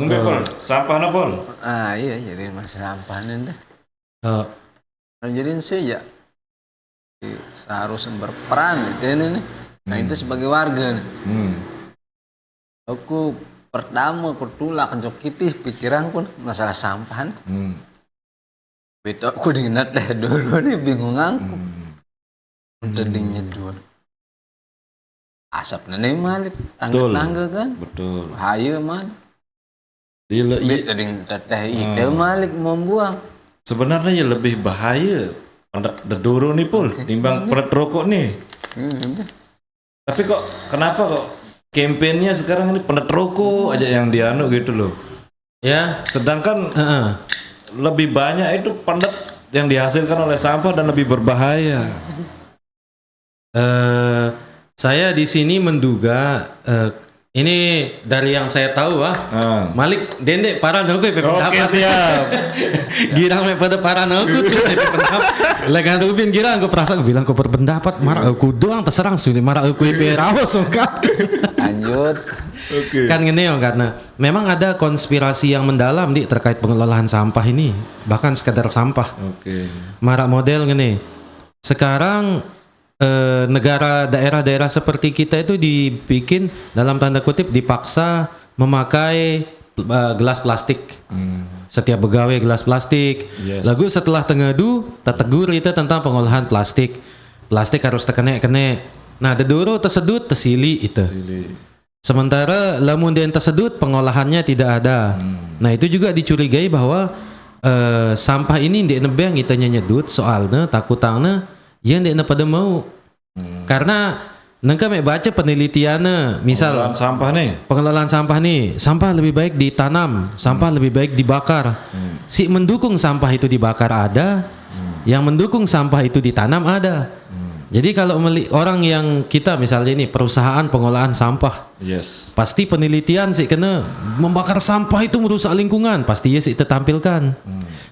Ngombe pol, sampah na pol. Iya jadi masalah sampahan dah. Oh, Jadi sih ya seharusnya berperan gitu ini nih. Nah itu sebagai warga nih. Aku pertama ketulak jokitis pikiran pun masalah sampahan. Betul aku diingat deh dulu nih bingung aku. Tadinya dua. Asap nenek malik tangga-tangga kan. Betul. Bahaya man. Tadi teteh itu malik membuang. Sebenarnya ya lebih bahaya dedoro nih pol timbang pelet rokok nih. Tapi kok kenapa kok kampanyenya sekarang ini pelet rokok aja yang dianu gitu loh. ya. Sedangkan lebih banyak itu pendet yang dihasilkan oleh sampah dan lebih berbahaya. Saya di sini menduga ini dari yang saya tahu Malik dendek parah nogu Oke, siap. girang me pada parah nogu terus saya pendapat legan Rubin girang aku perasa aku bilang aku berpendapat marah aku doang terserang sudah marah aku rawas songkat Lanjut. Oke. kan gini ya karena memang ada konspirasi yang mendalam terkait pengelolaan sampah ini bahkan sekedar sampah Oke. marak model gini sekarang negara daerah-daerah seperti kita itu dibikin dalam tanda kutip dipaksa memakai gelas plastik. Setiap pegawai gelas plastik. Yes. Lalu setelah tengedu tetegur itu tentang pengolahan plastik. Plastik harus tekene. Nah, dedoro tersedut tesili itu. Sementara lamun den tersedut pengolahannya tidak ada. Nah, itu juga dicurigai bahwa sampah ini ndek nebeng itanya nyedut soalnya takutangna yang ndek pada mau. Karena nengka mek baca penelitiannya misal pengelolaan sampah nih sampah lebih baik ditanam sampah lebih baik dibakar si mendukung sampah itu dibakar ada yang mendukung sampah itu ditanam ada jadi kalau orang yang kita misalnya ini perusahaan pengolahan sampah pasti penelitian sih kena membakar sampah itu merusak lingkungan pasti ya sih tertampilkan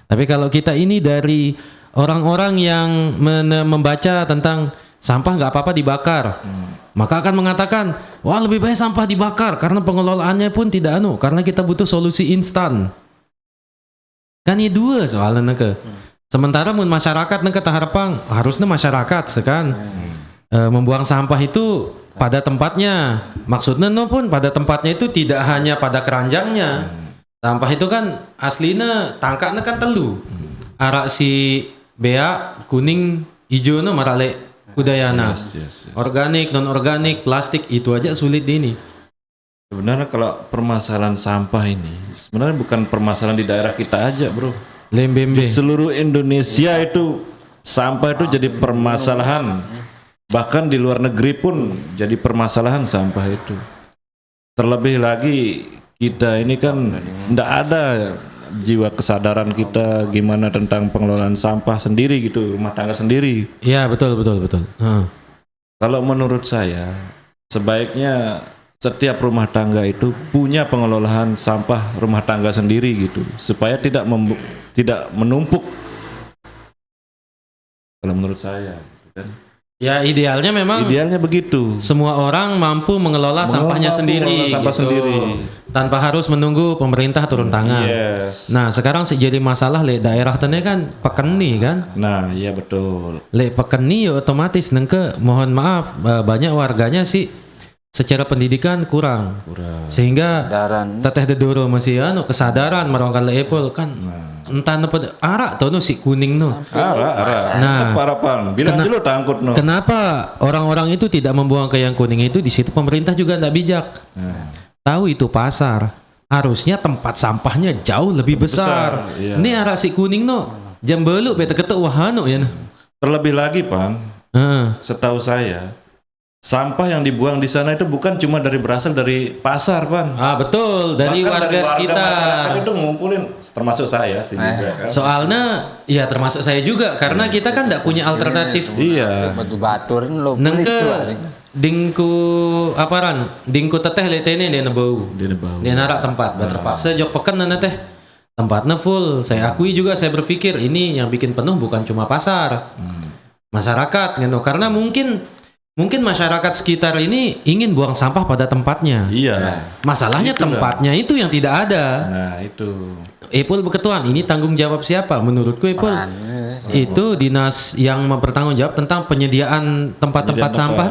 tapi kalau kita ini dari orang-orang yang membaca tentang sampah nggak apa-apa dibakar, maka akan mengatakan, wah lebih baik sampah dibakar karena pengelolaannya pun tidak karena kita butuh solusi instan. Kan ini dua soalnya neke. Sementara mun masyarakat neke taharapang harusnya masyarakat sekan membuang sampah itu pada tempatnya. Maksudnya pun pada tempatnya itu tidak hanya pada keranjangnya. Sampah itu kan aslinya tangkaknya kan telu. Arak si bea kuning hijau marale Udayana, organik, non organik, plastik itu aja sulit ini. Sebenarnya kalau permasalahan sampah ini sebenarnya bukan permasalahan di daerah kita aja, bro. Lembembe. Di seluruh Indonesia itu sampah itu jadi permasalahan. Bahkan di luar negeri pun jadi permasalahan sampah itu. Terlebih lagi kita ini kan tidak ada jiwa kesadaran kita gimana tentang pengelolaan sampah sendiri gitu, rumah tangga sendiri. Iya betul. Kalau menurut saya sebaiknya setiap rumah tangga itu punya pengelolaan sampah rumah tangga sendiri gitu, supaya tidak menumpuk. Kalau menurut saya, kan? Ya idealnya memang. Idealnya begitu. Semua orang mampu mengelola sampahnya sendiri. Sampah sendiri. Tanpa harus menunggu pemerintah turun tangan. Yes. Nah sekarang jadi masalah daerah tene kan pekeni kan. Nah iya betul. Pekeni ya otomatis nengke mohon maaf banyak warganya sih secara pendidikan kurang. Sehingga teteh dedoro masih kesadaran marongkan leepol kan entah apa arak tuh si kuning Arak. Nah parapan bilang dulu tangkut kenapa orang-orang itu tidak membuang ke yang kuning itu di situ pemerintah juga tidak bijak. Tahu itu pasar harusnya tempat sampahnya jauh lebih besar. Iya. Ini arak si kuning jam beluk beta ketuk wahano ya. Terlebih lagi Pan, setahu saya sampah yang dibuang di sana itu bukan cuma berasal dari pasar, Pan. Betul, dari Bahkan warga sekitar. Itu ngumpulin, termasuk saya sih juga kan. Soalnya, ya termasuk saya juga, karena kita kan tidak punya alternatif. Iya. Batu-baturin lo. Nengke dingku teteh letene dia nebau. Dia narak tempat, terpaksa jok peken nana teh. Tempatnya full. Saya akui juga, saya berpikir ini yang bikin penuh bukan cuma pasar, masyarakat, gitu. Karena mungkin mungkin masyarakat sekitar ini ingin buang sampah pada tempatnya. Iya. Masalahnya Itulah. tempatnya itu yang tidak ada. Nah, itu. Epul berketuan, ini tanggung jawab siapa? Menurutku Epul itu dinas yang mempertanggungjawab tentang penyediaan tempat-tempat sampah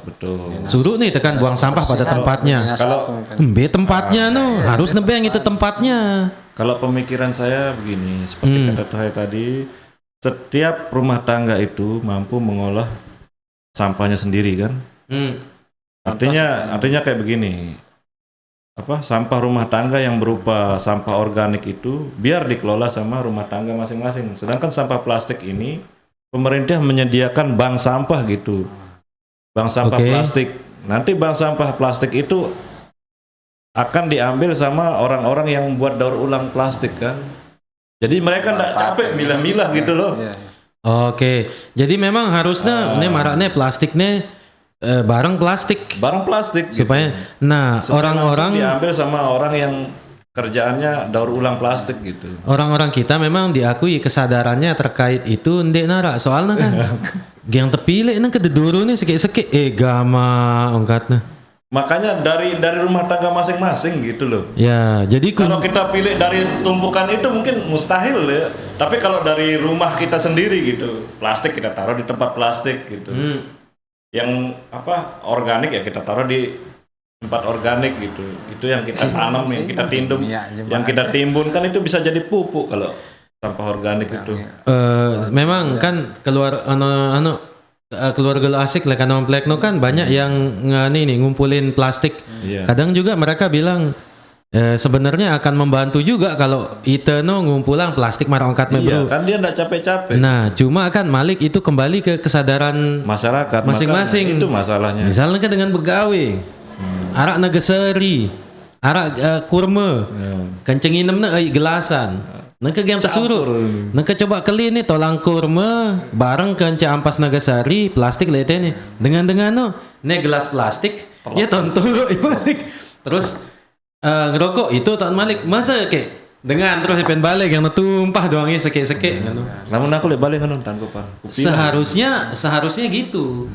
Betul. Suruh nih tekan buang sampah pada tempatnya. Kalau Tempatnya harus nebeng itu tempatnya. Kalau pemikiran saya begini, seperti kata saya tadi, setiap rumah tangga itu mampu mengolah sampahnya sendiri kan. Artinya kayak begini. Sampah rumah tangga yang berupa sampah organik itu biar dikelola sama rumah tangga masing-masing. Sedangkan sampah plastik ini pemerintah menyediakan bank sampah gitu. Bank sampah plastik. Nanti bank sampah plastik itu akan diambil sama orang-orang yang buat daur ulang plastik kan. Jadi mereka enggak capek milah-milah gitu loh. Oke. Jadi memang harusnya ini maraknya plastik nih barang plastik gitu. Supaya orang-orang diambil sama orang yang kerjaannya daur ulang plastik gitu. Orang-orang kita memang diakui kesadarannya terkait itu ndek nara soalnya kan yang terpilih nang kededuru nih sekek-sekek gama ongkatnya. Makanya dari rumah tangga masing-masing gitu loh. Ya, jadi kalau kita pilih dari tumpukan itu mungkin mustahil ya. Tapi kalau dari rumah kita sendiri gitu, plastik kita taruh di tempat plastik gitu. Yang organik ya kita taruh di tempat organik gitu. Itu yang kita tanam, yang kita tindum, yang kita timbun kan itu bisa jadi pupuk kalau sampah organik itu. Memang kan keluar keluarga asik lah kan Plekno kan banyak yang ngumpulin plastik. Kadang juga mereka bilang sebenarnya akan membantu juga kalau itu ngumpulan plastik marongkat bro. Kan dia enggak capek-capek. Nah, cuma kan Malik itu kembali ke kesadaran masyarakat masing-masing. Itu masalahnya. Misalnya kan dengan begawe. Arak nageseri, arak kurma. Kencengin nemna gelasan. Nangka yang tersuruh. Nangka coba kali ni tolang kurma bareng kenca ampas nagasari plastik lete nih. Dengan ne gelas plastik ya tonton terus ngerokok itu tahun Malik masa kayak dengan terus pen balik yang tumpah doangnya sekek-sekek gitu. Namun aku lebih balik kan tanggapan. Seharusnya gitu.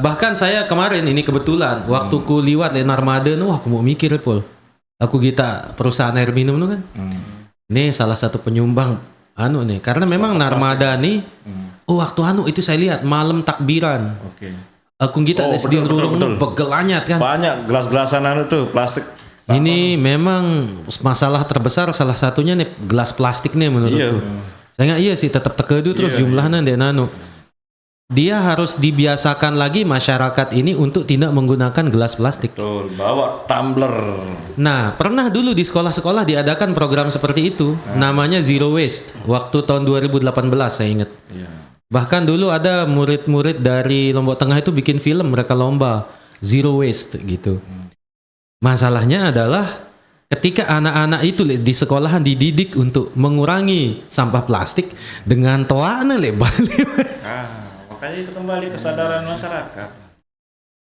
Bahkan saya kemarin ini kebetulan waktu ku liwat le Narmada aku mau mikir Pol. Aku kita perusahaan air minum kan. Nih salah satu penyumbang nih karena memang Narmada nih waktu itu saya lihat malam takbiran. Aku kita di rurung begelanyat kan. Banyak gelas-gelasan tuh plastik. Ini memang masalah terbesar salah satunya nih gelas plastik nih menurutku. Saya sih tetap tekedu terus jumlahnya ndek nano. Dia harus dibiasakan lagi masyarakat ini untuk tidak menggunakan gelas plastik. Betul, bawa tumbler. Nah, pernah dulu di sekolah-sekolah diadakan program seperti itu, namanya Zero Waste. Waktu tahun 2018 saya ingat. Bahkan dulu ada murid-murid dari Lombok Tengah itu bikin film, mereka lomba Zero Waste gitu. Masalahnya adalah ketika anak-anak itu di sekolahan dididik untuk mengurangi sampah plastik dengan toana balik. Makanya itu kembali kesadaran masyarakat.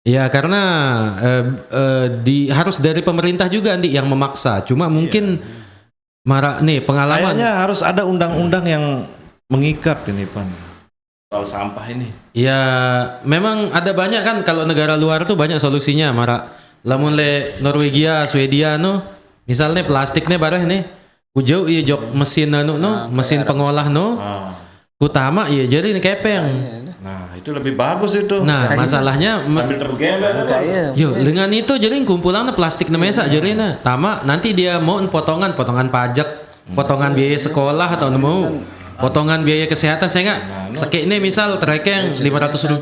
Ya karena harus dari pemerintah juga yang memaksa. Cuma mungkin pengalaman. Kayaknya harus ada undang-undang yang mengikat ini Pan. Soal sampah ini. Ya memang ada banyak kan kalau negara luar tuh banyak solusinya lamun le Norwegia, Swedia misalnya plastiknya barang nih kujau jok mesin mesin pengolah utama jadi kepeng. Nah, itu lebih bagus itu. Nah, masalahnya sambil tergembel. Dengan itu jadi kumpulan plastik nemesa jadi nanti dia mau potongan pajak, potongan biaya sekolah atau mau potongan biaya kesehatan saya sekek ini misal trekeng Rp500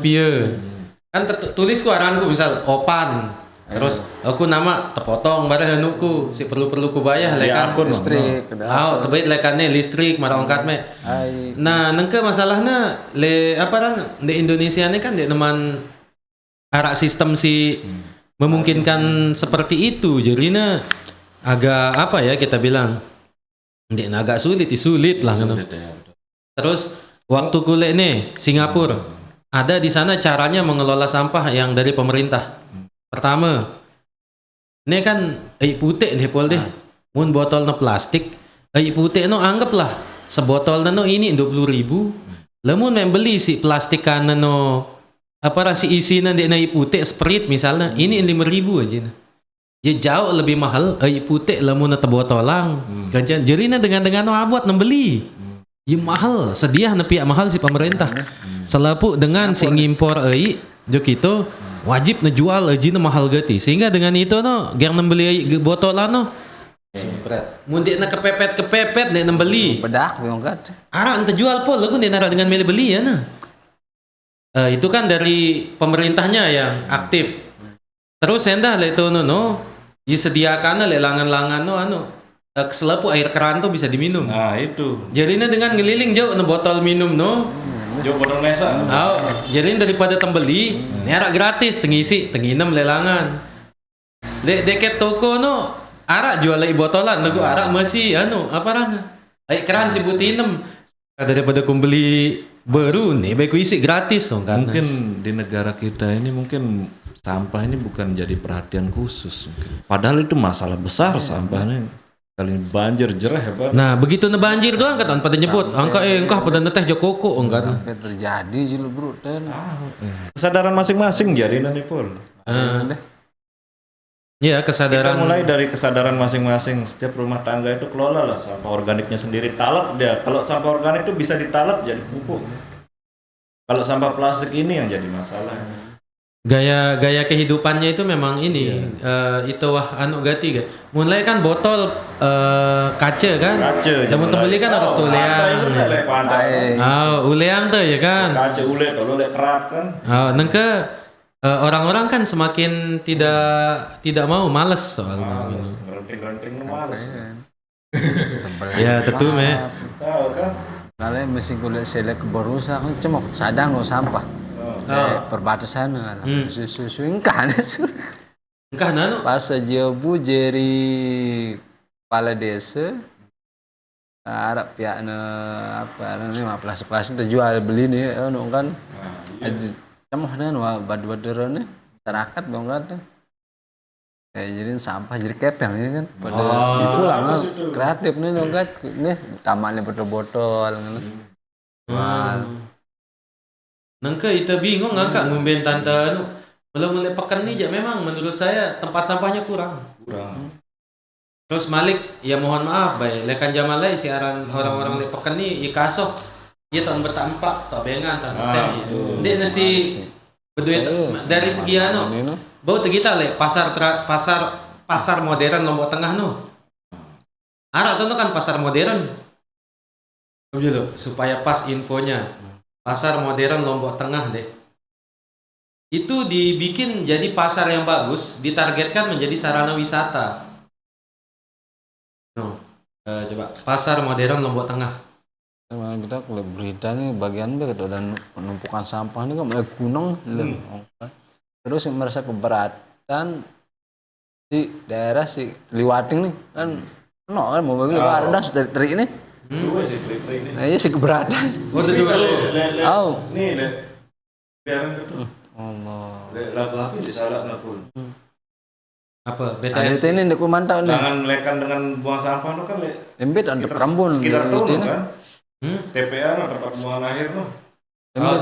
kan tulis aranku misal opan terus aku nama terpotong barang hanuku si perlu ku bayar lekan listrik terbaik lekannya listrik marah ongkat me nah nengke masalahnya di Indonesia ini kan di teman arah sistem si memungkinkan seperti itu jadinya agak kita bilang agak sulit lah terus waktu kuliah nih Singapura ada di sana caranya mengelola sampah yang dari pemerintah. Pertama, ini kan putih nih Pol deh. Mun botol plastik, putih anggaplah sebotol ini 20.000. Lamun membeli si plastik apa si isi nanti naik putih Sprite misalnya, ini 5.000 aja. Ya jauh lebih mahal air putih lamun na botolang. Kan jadi dengan abot nembeli. Ya mahal, sedia na pihak mahal si pemerintah. Selapu dengan si ngimpor air, jo gitu wajib ngejual aja na mahal gati. Sehingga dengan itu no, gang nembeli air botolan no. Mun dia na kepepet dia nembeli. Bedak bongkat. Ente jual po, lagu dia nara dengan meli beli ya nah. Itu kan dari pemerintahnya yang aktif. Terus endah le itu no, disediakan le langan-langan no selapu air keran tuh bisa diminum. Nah itu. Jadinya dengan ngeliling jauh no botol minum no. Jauh botol mesa. Jadi daripada tembeli, nyara gratis tengisi tenginem lelangan. Deket toko no, arak jual lagi botolan, lagu arak masih apa rana? Air keran si butinem. Daripada kumbeli baru nih baik isi gratis kan. Mungkin di negara kita ini mungkin sampah ini bukan jadi perhatian khusus mungkin. Padahal itu masalah besar sampahnya. Kali ini banjir jerah ya Pak. Nah begitu banjir doang kan pada nyebut angka engkah pada neteh jokoko enggak. Sampai terjadi sih lu bro ten. Kesadaran masing-masing jadi nanti Pol. Ya kesadaran. Kita mulai dari kesadaran masing-masing. Setiap rumah tangga itu kelola lah sampah organiknya sendiri. Talap dia. Kalau sampah organik itu bisa ditalap jadi pupuk. Kalau sampah plastik ini yang jadi masalah. Gaya kehidupannya itu memang ini itu wah gati ga. Mulai kan botol kaca kan. Kaca. Namun terbeli kan harus uleang. Uleang tuh ya kan. Kaca ule kalau ule kerak kan. Nengke orang-orang kan semakin tidak mau males soalnya. Gerenteng males. Ya tentu me. Tahu kan. Kalian mesti kuliah selek berusaha kan cemok sadang lo sampah. Perbatasan kan. Susu kan. Engkah nano. Pas aja bu jadi kepala desa. Arab pihak apa namanya plastik terjual beli nih kan. Cemok kan badu-baduran nih masyarakat bongkat tuh. Kayak jadi sampah jadi kepeng ini kan. Pada pulang kreatif nih bongkat nih tamannya botol-botol kan. Nengke itu bingung ngakak ngumben tante mulai pekan nih memang menurut saya tempat sampahnya kurang. Terus Malik ya mohon maaf bay lekan jamalai siaran orang-orang lepekan nih ikasoh ya tahun bertampak tak bengan tante teh dia nasi berduit dari segi bau kita le pasar modern Lombok Tengah no arah tuh kan pasar modern dulu supaya pas infonya pasar modern Lombok Tengah deh itu dibikin jadi pasar yang bagus ditargetkan menjadi sarana wisata coba pasar modern Lombok Tengah kita kalau berita nih bagian dan penumpukan sampah ini kan mulai gunung terus merasa keberatan si daerah si Liwating nih kan kan mau bagi Wardas dari ini nah iya si keberatan nih le biaran itu Allah le disalah napun apa BTN ini ndek mantau nih jangan lekan dengan buang sampah no kan le embet untuk Rambun sekitar tahun kan TPA no tempat buangan akhir no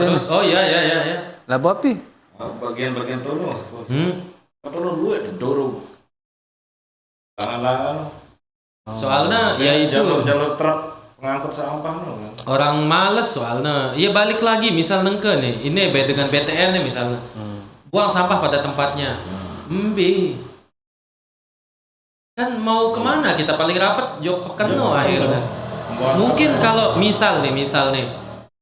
terus ya lah bapi bagian-bagian tono apa no lu ada dorong tangan soalnya ya itu jalur truk pengangkut sampah no kan orang males soalnya ya balik lagi misal nengke nih ini dengan BTN nih misalnya buang sampah pada tempatnya kan mau kemana kita paling rapat jok pekan no akhirnya mungkin kalau misal nih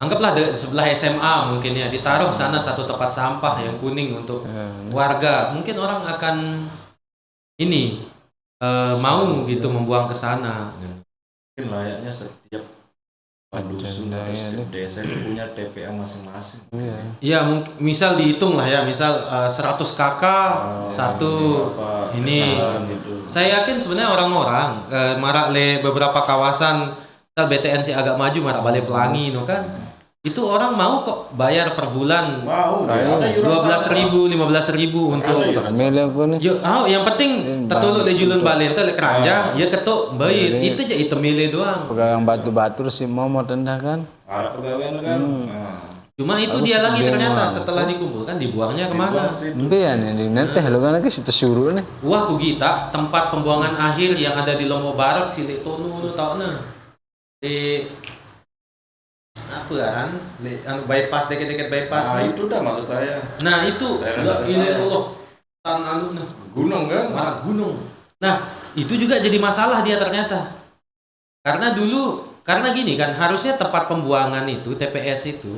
anggaplah sebelah SMA mungkin ya ditaruh sana satu tempat sampah yang kuning untuk warga mungkin orang akan ini mau gitu membuang ke sana mungkin layaknya setiap dusun atau setiap desa itu punya TPA masing-masing iya misal dihitung lah ya misal 100 KK satu ini gitu. Saya yakin sebenarnya orang-orang marak le beberapa kawasan BTN sih agak maju marak Balai Pelangi no kan itu orang mau kok bayar per bulan 12.000 15.000 untuk yang penting tertuluk le julun balen teh le keranjang ya ketuk bayar itu aja itu 1 miliar doang pegang batu-batu si mau tendah kan ada pegawai kan Cuma itu dia lagi ternyata setelah dikumpulkan dibuangnya kemana? Mbian ini nanti lo kan lagi kita suruh nih. Wah ku kita tempat pembuangan akhir yang ada di Lombok Barat si Tono lu tau nah. Di apa kan? Bypass deket-deket bypass. Nah, itu dah maksud saya. Nah itu ini Allah tanah lu nah. Gunung kan? Malah gunung. Nah itu juga jadi masalah dia ternyata. Karena gini kan harusnya tempat pembuangan itu TPS itu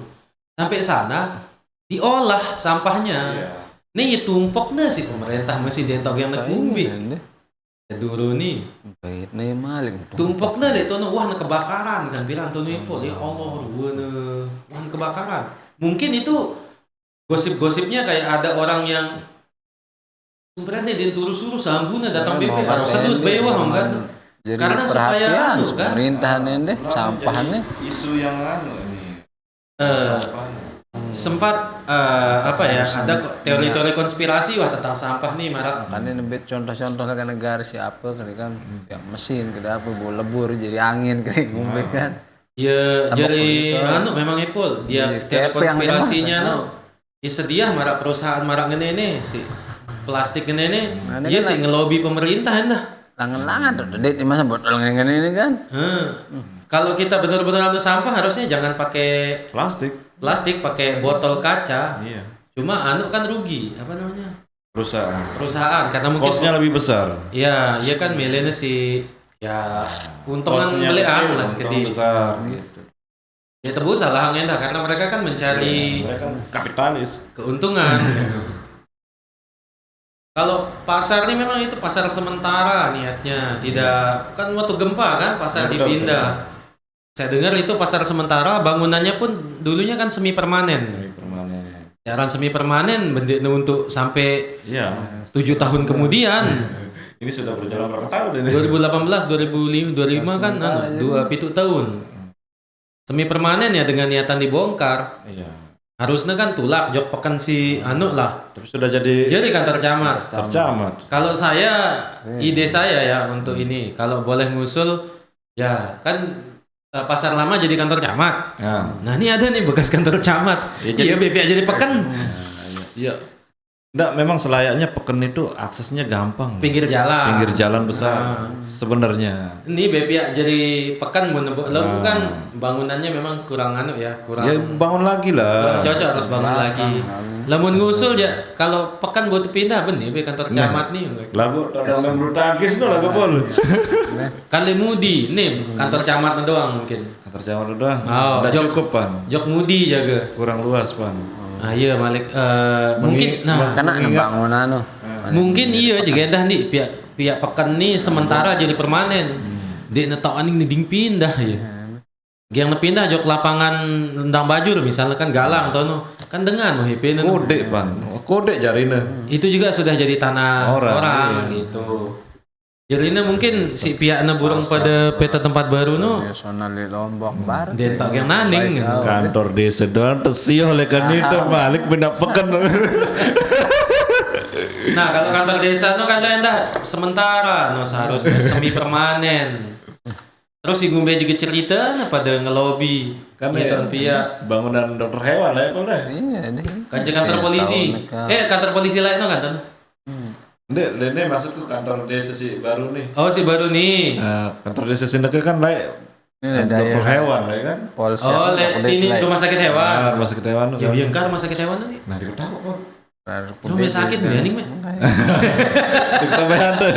sampai sana diolah sampahnya. Iya. Nih tumpok nih si pemerintah masih dentok yang nekumbi. Dulu nih Baik nih maling. tumpok nih itu wah kebakaran kan bilang tuh info ya Allah wah kebakaran. Mungkin itu gosip-gosipnya kayak ada orang yang sebenarnya dia suruh sambuna datang BP harus sedut bewah kan. Jadi Karena supaya perhatian anu, kan? pemerintahan ini sampahannya. Isu yang ini. Sempat apa ya ada teori-teori konspirasi wah tentang sampah nih marak. Kan ini contoh-contoh ke negara siapa kan ya mesin ke apa bawa lebur jadi angin ke ngumpet kan. Ya Tambah jadi politik. anu memang Ipul dia Iya, teori TP yang konspirasinya memang, no. Sedia marak perusahaan marak ngene nih si plastik ngene nih. Nah, ini Dia kan sih ngelobi pemerintah dah. Langan-langan tuh dedek di masa botol ngene ini kan. Kalau kita benar-benar anu sampah harusnya jangan pakai Plastik. pakai botol kaca. Iya. Cuma anu kan rugi apa namanya? Perusahaan Karena mungkin kosnya lebih besar. ya kan milenya sih ya untungan Kosnya beli kecil, lah untung sekali. besar gitu. Ya tebu salah ngendah karena mereka kan mencari Mereka kan kapitalis. keuntungan. Kalau pasar ini memang itu pasar sementara niatnya, tidak kan waktu gempa kan pasar Ya, betul, dipindah. Saya dengar itu pasar sementara, bangunannya pun dulunya kan semi permanen. Semi permanen. Jalan semi permanen bentuknya untuk sampai Iya. 7 tahun kemudian. Ini sudah berjalan berapa tahun ini? 2018, 2005 kan anu, 2 tahun. Semi permanen ya dengan niatan dibongkar. Iya. Harusnya kan tulak jok pekan si anu lah. Tapi sudah jadi Kantor camat. tercamat. Kalau saya ide saya ya untuk ini kalau boleh ngusul ya kan pasar lama jadi kantor camat. Nah ini ada nih bekas kantor camat. Ya, Iya BP jadi pekan Iya. Enggak, memang selayaknya Peken itu aksesnya gampang. pinggir jalan. Pinggir jalan besar sebenarnya. Ini BP jadi pekan lo kan bangunannya memang kurang anu ya kurang. Ya bangun lagi lah. Cocok harus bangun lagi. Lamun ngusul ya kalau pekan buat pindah benih be kantor camat nih. Lagu orang bulu tangkis tuh lagu bol. Kali mudi nih kantor camat doang mungkin. Kantor camat udah. Oh, Udah jok- cukup pan. Jok mudi jaga. Kurang luas pan. Ah iya Malik mungkin nah Karena bangunan mungkin iya juga dah nih pihak pekan nih sementara jadi permanen. Dia netok aning niding pindah ya. Yang pindah jok lapangan Lendang Bajur misalnya kan Galang atau no kan dengan HP Kode pan. Kode jarina. itu juga sudah jadi tanah orang iya. gitu. Jarina mungkin si pihaknya burung pada peta tempat baru no nasional di Lombok Barat. dia tak yang naning gitu. Kantor desa doang tersiih oleh kan itu balik benda Peken. Nah kalau kantor desa no kan dah sementara no seharusnya semi permanen. Terus si Gumbe juga cerita nah pada ngelobi Kan gitu ya, pihak bangunan dokter hewan lah ya Pol deh. Iya deh. kan kantor polisi. Kantor polisi lain no kan. Ini maksudku kantor desa si baru nih. Oh si baru nih. Kantor desa Sindeke kan lah Ini dokter hewan lah ya kan. Polsek. Oh ini rumah sakit hewan. Rumah sakit hewan tuh. Ya yang kan rumah sakit hewan tadi. Nah diketahui kok. Rumah sakit nih me. Diketahui tuh.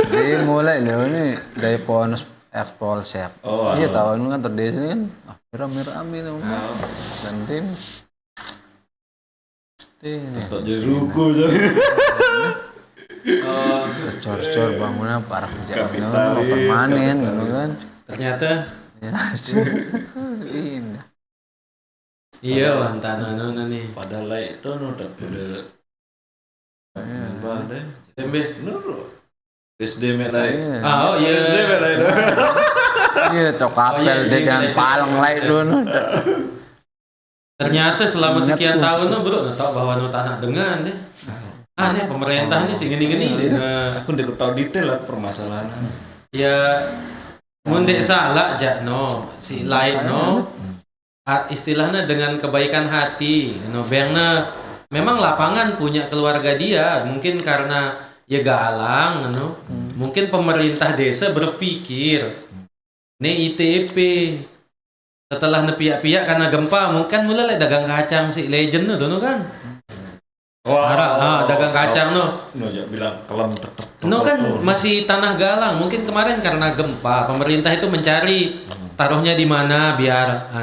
Jadi mulai loh ini dari Polsek. Oh, Iya tahun kan terdesa kan. Rame-rame nih. Nanti Untuk jadi ruko jadi. Oh cor-cor bangunan parah Kapitalis, permanen gitu kapitalis. kan. ternyata Ya. Indah. iya wantan anu nih. Padahal lah itu udah pada deh. Tembe. Nur SD lah. Iya. Oh iya. SD lah itu. Iya, cok apel iya, deh kan SD. palang lain dulu. Ternyata selama sekian tahun no bro nggak tahu bahwa no tanah dengan deh. Aneh pemerintah nih segini-gini deh. Aku udah tahu detail lah permasalahan. Ya mundek salah aja no si lain no istilahnya dengan kebaikan hati. No, bengna memang lapangan punya keluarga dia, mungkin karena ya galang, no. Mungkin pemerintah desa berpikir, nih ITP setelah nepiak-piak karena gempa, mungkin mulai dagang kacang si legend no, no kan? Dagang kacang no. No, ya bilang kelam tetep. No kan masih tanah galang. Mungkin kemarin karena gempa, pemerintah itu mencari taruhnya di mana biar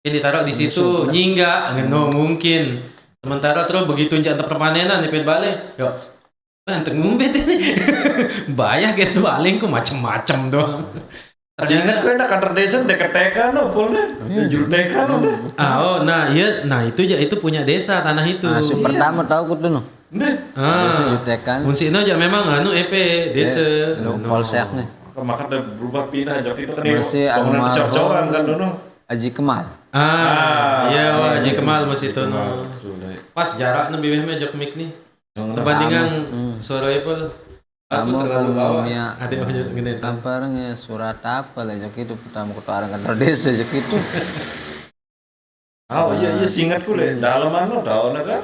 ini taruh di situ nyingga, no mungkin. Sementara terus begitu jangan permanenan di balik, yo, anteng ngumbet ini, bayar gitu aling ku macem-macem doang. Jangan kau nak kantor desa dekat tekan no, polnya, juru tekan no. Nah itu punya desa tanah itu. Si pertama tahu ku tuh no. Desa Jutekan. Unsino aja memang EP desa. Polsek nih. Maka udah berubah pindah jadi itu kan Masih bangunan cor-coran kan dono. Aji Kemal. Iya, Haji Kemal masih itu no. Pas jarak lebih banyak jok mic nih. Perbandingan suara Apple. Aku terlalu bawah. Ada yang gini. Tamparnya surat apa lah jok itu pertama ketua kantor desa jok itu. Oh iya singkatku le dalam daun kan.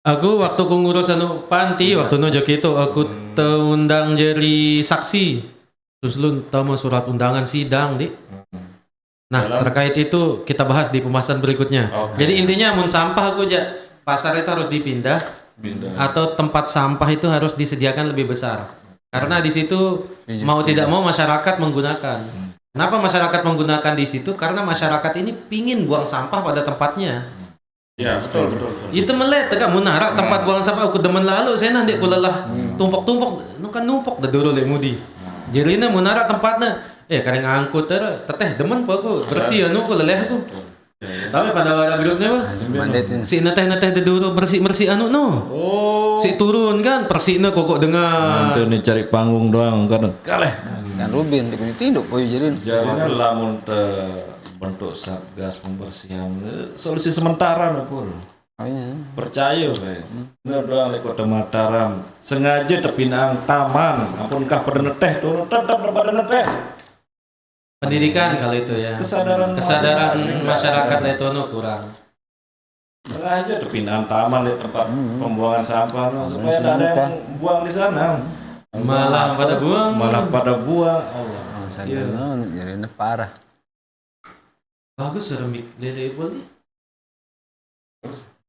Aku waktu ku ngurus panti waktu jok itu aku undang jadi saksi. Terus lu tahu surat undangan sidang di. Nah terkait itu kita bahas di pembahasan berikutnya. Jadi intinya mun sampah aku aja pasar itu harus dipindah. Atau tempat sampah itu harus disediakan lebih besar karena di situ mau tidak mau masyarakat menggunakan. Kenapa masyarakat menggunakan di situ? Karena masyarakat ini pingin buang sampah pada tempatnya. Ya betul. Itu melet tegak munara tempat buang sampah aku demen lalu saya nanti aku lelah tumpuk numpuk dah dulu le mudi. Jadi ini munara tempatnya kareng angkut teteh demen po aku bersih aku leleh aku. Tapi pada ada grupnya Bang. Si neteh dulu bersih no. Si turun kan persina kok dengan. Nanti nih cari panggung doang kan. Kaleh. Kan Rubin di tinduk poy jadi. Jadinya lamun bentuk satgas pembersihan solusi sementara no pur. Percaya kayak. Bener doang lek Kota Mataram sengaja tepinang taman apunkah pada neteh turun tetap pada neteh. Pendidikan kalau itu ya. Kesadaran masyarakat itu kurang. Sengaja tepinang taman di tempat pembuangan sampah supaya tidak ada yang buang di sana. Malah pada buang. Allah. Jadi ini parah. Bagus suara lele boleh.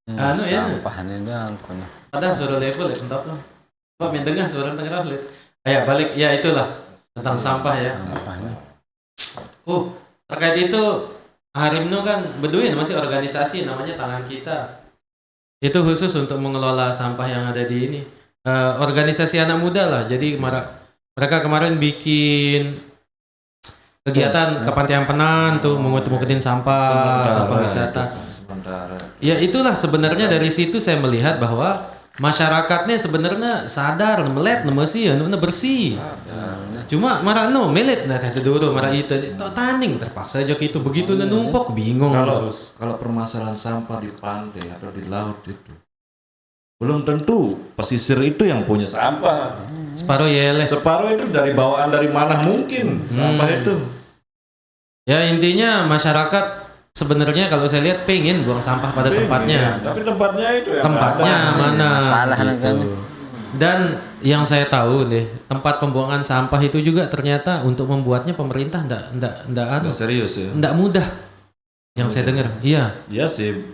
Sampahannya doang konya. Ada suara level ya entah apa. Pak mendengar suara tengah lihat. Balik ya itulah tentang sampah ya. Sampahnya. Terkait itu Harimno kan Beduin masih organisasi namanya Tangan Kita. Itu khusus untuk mengelola sampah yang ada di ini. Organisasi anak muda lah. Jadi mereka kemarin bikin kegiatan ke Pantai Ampenan tuh mengutin sampah wisata. Ya itulah sebenarnya dari situ saya melihat bahwa masyarakatnya sebenarnya sadar melek masih bersih. Cuma marano melet dulu marah itu taning terpaksa aja itu begitu numpuk bingung terus. Kalau permasalahan sampah di pantai atau di laut itu belum tentu pesisir itu yang punya sampah. Separuh itu dari bawaan dari mana mungkin sampah itu. Ya intinya masyarakat sebenarnya kalau saya lihat pengen buang sampah pada tempatnya. Tapi tempatnya itu yang mana? Salah gitu. Dan yang saya tahu deh tempat pembuangan sampah itu juga ternyata untuk membuatnya pemerintah ndak serius ya. Ndak mudah. Yang saya dengar. Iya sih.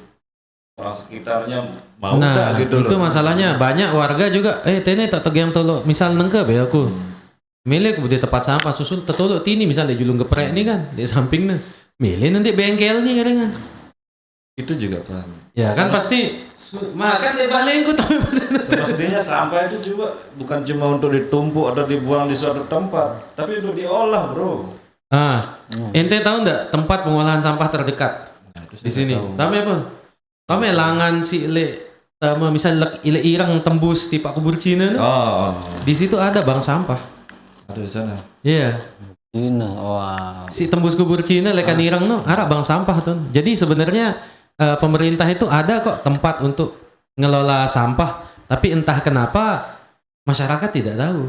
Orang sekitarnya mau gitu itu loh. Masalahnya banyak warga juga tene tak tegang tolo misal nengke be aku. Milik di tempat sampah susul tetolo tini misalnya julung geprek nih kan di sampingnya. Milih nanti bengkel nih kadang. Itu juga Pak. Ya kan pasti makan di balengku tapi semestinya sampah itu juga bukan cuma untuk ditumpuk atau dibuang di suatu tempat, tapi untuk diolah, Bro. Ente tahu enggak tempat pengolahan sampah terdekat di sini? Tahu apa? Tahu langan si misal ile irang tembus di Pak Kubur Cina. Di situ ada bank sampah. Ada di sana. Iya. Cina, wow. Si tembus kubur Cina lekan irang arah bank sampah tuh. Jadi sebenarnya pemerintah itu ada kok tempat untuk ngelola sampah, tapi entah kenapa masyarakat tidak tahu.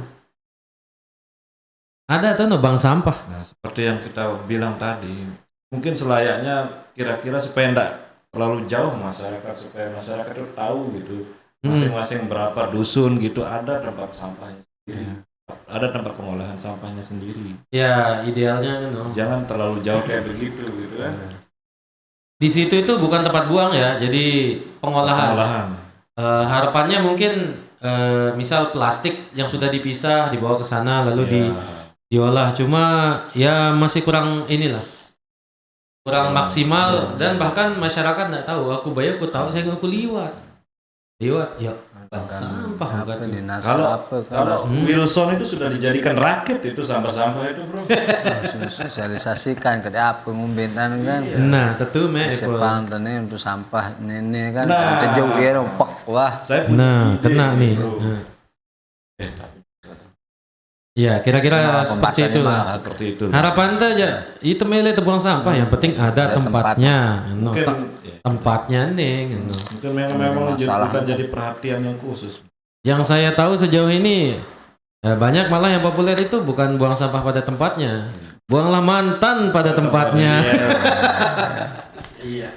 Ada tuh bank sampah. Nah, seperti yang kita bilang tadi, mungkin selayaknya kira-kira supaya enggak terlalu jauh masyarakat, supaya masyarakat itu tahu gitu masing-masing berapa dusun gitu ada tempat sampahnya sendiri. Ada tempat pengolahan sampahnya sendiri. Ya idealnya no. Jangan terlalu jauh kayak begitu gitu kan. Di situ itu bukan tempat buang ya, jadi pengolahan. Pengolahan. Harapannya mungkin misal plastik yang sudah dipisah dibawa ke sana lalu diolah. Cuma ya masih kurang inilah, kurang maksimal dan bahkan masyarakat nggak tahu. Aku bayar, aku tahu, saya aku liwat, ya sampah apa bukan. dinas Kalau apa kan kalau Wilson itu sudah dijadikan rakit itu sampah-sampah itu bro. sosialisasikan ke apa ngumbetan kan. Nah tentu Sepang tadi untuk sampah ini kan Nah. kita jauh ya rompak wah. Saya punya Nah ide, kena nih. bro. Nah. Ya kira-kira seperti pembahasannya itulah. mah Seperti itu. Harapan tuh aja itu mele buang sampah, yang penting ada Ada tempatnya. No, Mungkin tempatnya nih. No. mungkin memang masalah. bukan jadi perhatian yang khusus. Yang saya tahu sejauh ini banyak malah yang populer itu bukan buang sampah pada tempatnya, buanglah mantan pada tempatnya. Yes. Iya.